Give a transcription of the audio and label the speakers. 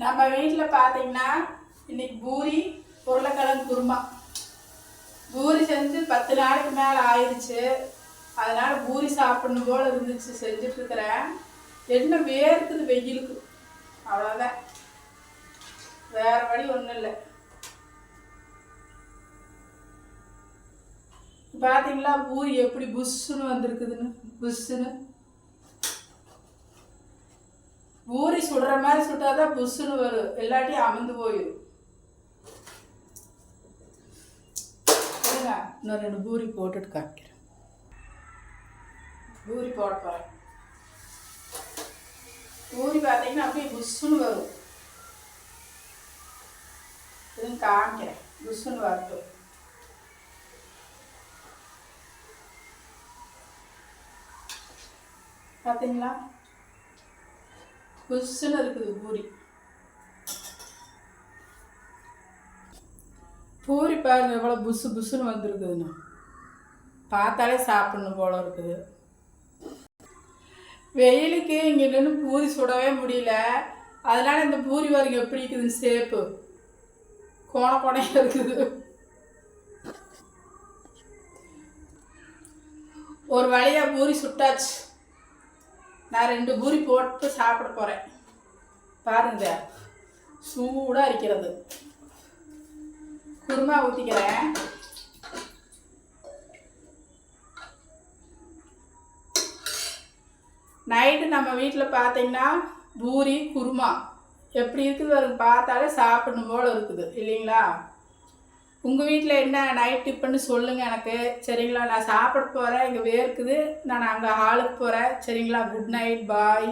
Speaker 1: நம்ம வீட்டில் பார்த்தீங்கன்னா இன்னைக்கு பூரி உருளைக்கிழங்கு குருமா. பூரி செஞ்சு 10 நாளைக்கு மேலே ஆயிடுச்சு. அதனால் பூரி சாப்பிடணும் போல் இருந்துச்சு, செஞ்சிட்ருக்கிறேன். என்ன வேர்க்குது வெயிலுக்கு, அவ்வளோதான், வேறு வழி ஒன்றும் இல்லை. பார்த்தீங்களா பூரி எப்படி புஷ்ஷுன்னு வந்திருக்குதுன்னு. புஷ்ஷுன்னு பூரி சுடுற மாதிரி சுட்டாதான் புஷ்ஷுன்னு வரும், இல்லாட்டி அமர்ந்து போயிடும். இன்னும் 2 பூரி போட்டுட்டு காமிக்கிறேன். பூரி போட போகிறேன். பூரி பார்த்தீங்கன்னா அப்படியே புஷ்ஷுன்னு வரும். இதுன்னு காமிக்கிறேன், புஷ்ஷுன்னு வரட்டும். பார்த்தீங்களா புஷ்ஷுன்னு இருக்குது பூரி. பூரி பாருங்க எவ்வளோ புஷ்ஷு புஷ்ஷுன்னு வந்துருக்குதுன்னு, பார்த்தாலே சாப்பிடணும் போல இருக்குது. வெயிலுக்கு இங்கே நின்று பூரி சுடவே முடியல. அதனால இந்த பூரி பாருங்க எப்படி இருக்குதுன்னு, சேப்பு கோணையாக இருக்குது. ஒரு வழியாக பூரி சுட்டாச்சு. நான் 2 பூரி போட்டு சாப்பிட போகிறேன். பாருங்க சூடாக இருக்கிறது. குருமா ஊற்றிக்கிறேன். நைட்டு நம்ம வீட்டில் பார்த்தீங்கன்னா பூரி குருமா எப்படி இருக்குது பாருங்க, பார்த்தாலே சாப்பிடணும் போல் இருக்குது இல்லைங்களா? உங்கள் வீட்டில் என்ன நைட் டிஃபன்னு சொல்லுங்கள் எனக்கு, சரிங்களா? நான் சாப்பிட போகிறேன், இங்கே வேர்க்குது, நான் அங்கே ஹாலுக்கு போகிறேன், சரிங்களா? குட் நைட், பாய்.